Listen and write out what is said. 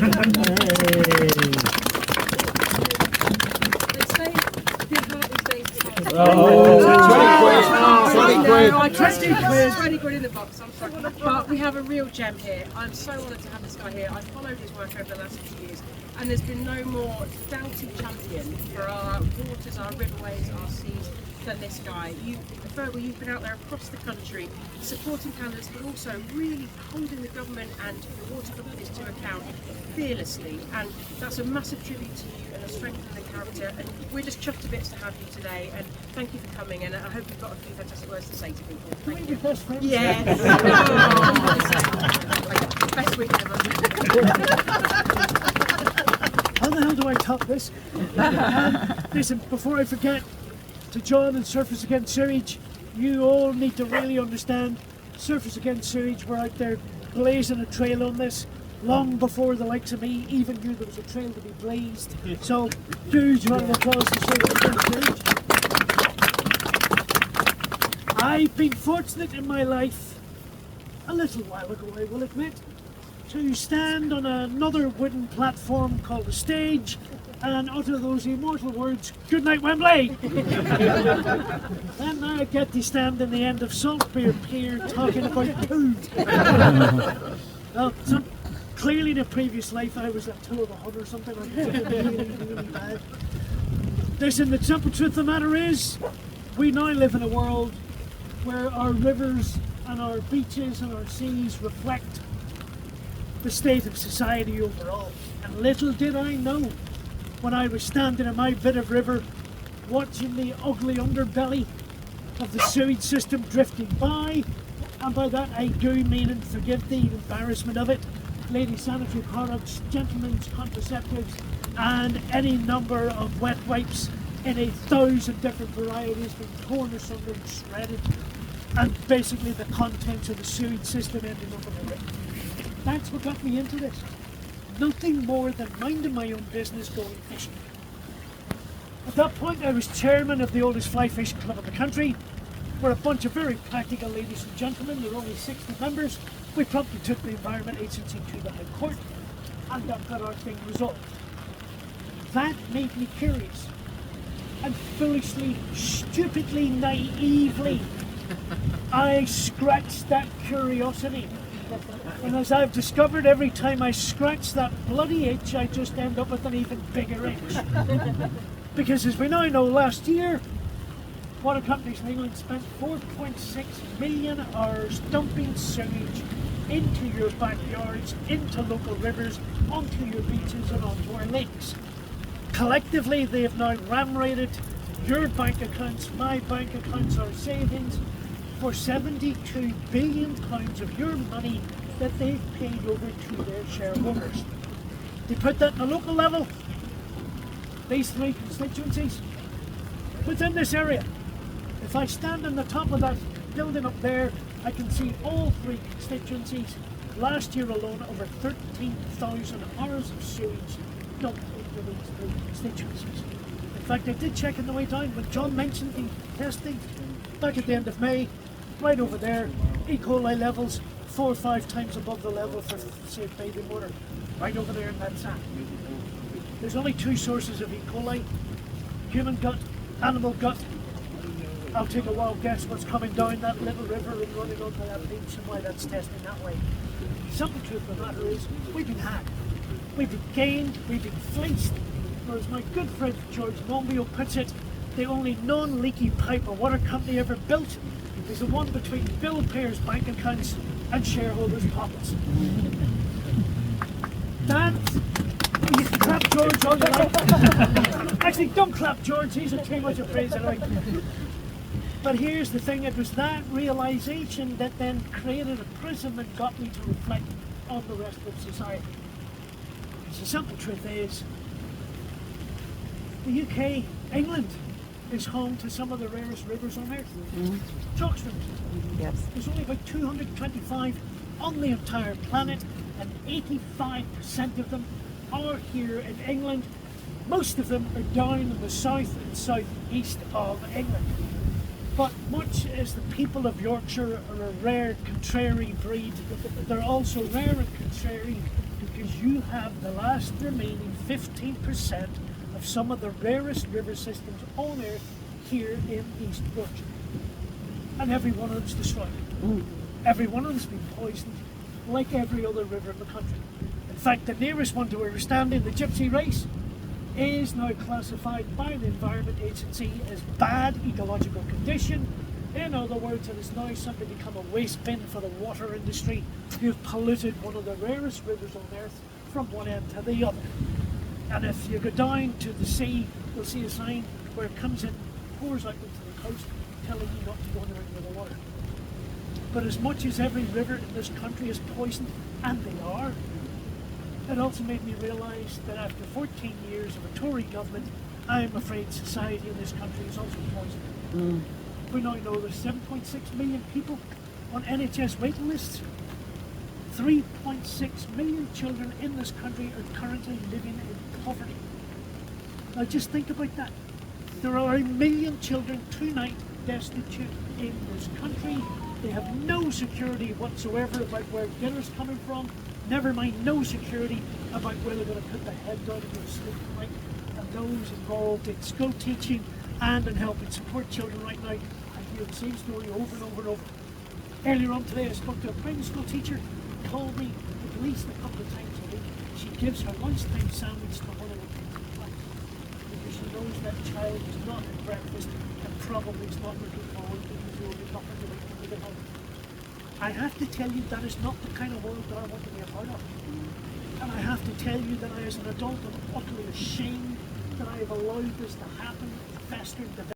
I just do quiz. 20 quid in the box, I'm sorry. But we have a real gem here. I'm so honoured to have this guy here. I've followed his work over the last few years, and there's been no more doughty champion for our waters, our riverways, our seas than this guy. Feargal, you've been out there across the country supporting candidates, but also really holding the government and the water companies to account fearlessly, and that's a massive tribute to you and a strength in the character, and we're just chuffed to bits to have you today, and thank you for coming, and I hope you've got a few fantastic words to say to people. Thank you. Best friends. Yeah. Best week ever. How the hell do I top this? Listen, before I forget, to John and Surfers Against Sewage, you all need to really understand, Surfers Against Sewage were out there blazing a trail on this long before the likes of me even knew there was a trail to be blazed. So, huge round of applause to Surfers Against Sewage. I've been fortunate in my life, a little while ago I will admit, to stand on another wooden platform called a stage and utter those immortal words, "Good night, Wembley!" Then I get to stand in the end of Saltburn Pier talking about food. Well, clearly in a previous life I was a tool of a hut or something like that. Really bad. Listen, the simple truth of the matter is, we now live in a world where our rivers and our beaches and our seas reflect the state of society overall. And little did I know, when I was standing in my bit of river, watching the ugly underbelly of the sewage system drifting by, and by that I do mean, and forgive the embarrassment of it, ladies' sanitary products, gentlemen's contraceptives, and any number of wet wipes in 1,000 different varieties being torn asunder and shredded, and basically the contents of the sewage system ending up in the river. That's what got me into this. Nothing more than minding my own business going fishing. At that point I was chairman of the oldest fly fishing club in the country. We're a bunch of very practical ladies and gentlemen. There are only 60 members. We promptly took the Environment Agency to the High Court and got our thing resolved. That made me curious, and foolishly, stupidly, naively I scratched that curiosity. And as I've discovered, every time I scratch that bloody itch, I just end up with an even bigger itch. Because as we now know, last year, water companies in England spent 4.6 million hours dumping sewage into your backyards, into local rivers, onto your beaches and onto our lakes. Collectively, they have now ram-raided your bank accounts, my bank accounts, our savings, for £72 billion of your money that they've paid over to their shareholders. To put that on a local level, these 3 constituencies within this area, if I stand on the top of that building up there, I can see all 3 constituencies. Last year alone, over 13,000 hours of sewage dumped into these 3 constituencies. In fact, I did check on the way down when John mentioned the testing back at the end of May. Right over there, E. coli levels 4 or 5 times above the level for safe bathing water. Right over there in that sand. There's only 2 sources of E. coli: human gut, animal gut. I'll take a wild guess what's coming down that little river and running onto that beach and why that's testing that way. The simple truth of the matter is, we've been hacked, we've been gamed, we've been fleeced. Or as my good friend George Monbiot puts it, the only non-leaky pipe a water company ever built is the one between bill payers' bank accounts and shareholders' pockets. That, you can clap George all you like. Actually, don't clap George, he's a too much of praise anyway. But here's the thing, it was that realisation that then created a prism and got me to reflect on the rest of society. Because the simple truth is, the UK, England, is home to some of the rarest rivers on earth. Chalks rivers. Yes. There's only about 225 on the entire planet, and 85% of them are here in England. Most of them are down in the south and southeast of England. But much as the people of Yorkshire are a rare contrary breed, they're also rare and contrary to because you have the last remaining 15% of some of the rarest river systems on Earth here in East Yorkshire. And every one of them's destroyed. Every one of them's been poisoned, like every other river in the country. In fact, the nearest one to where we're standing, the Gypsy Race, is now classified by the Environment Agency as bad ecological condition. In other words, it has now simply become a waste bin for the water industry, who've polluted one of the rarest rivers on Earth from one end to the other. And if you go down to the sea, you'll see a sign where it comes in, pours out into the coast, telling you not to go anywhere near the water. But as much as every river in this country is poisoned, and they are, it also made me realise that after 14 years of a Tory government, I'm afraid society in this country is also poisoned. We now know there's 7.6 million people on NHS waiting lists. 3.6 million children in this country are currently living in poverty. Now just think about that. There are 1 million children tonight destitute in this country. They have no security whatsoever about where dinner's coming from. Never mind no security about where they're going to put their head down and go to sleep tonight. And those involved in school teaching and in helping support children right now, I hear the same story over and over and over. Earlier on today I spoke to a primary school teacher who told me at least a couple of times a week she gives her lunchtime sandwich to one of the kids in class because she knows that child is not at breakfast and probably is not looking forward to the nothing to wait when they get home. I have to tell you that is not the kind of world that I want to be a part of. And I have to tell you that I, as an adult, am utterly ashamed that I have allowed this to happen, fester, develop.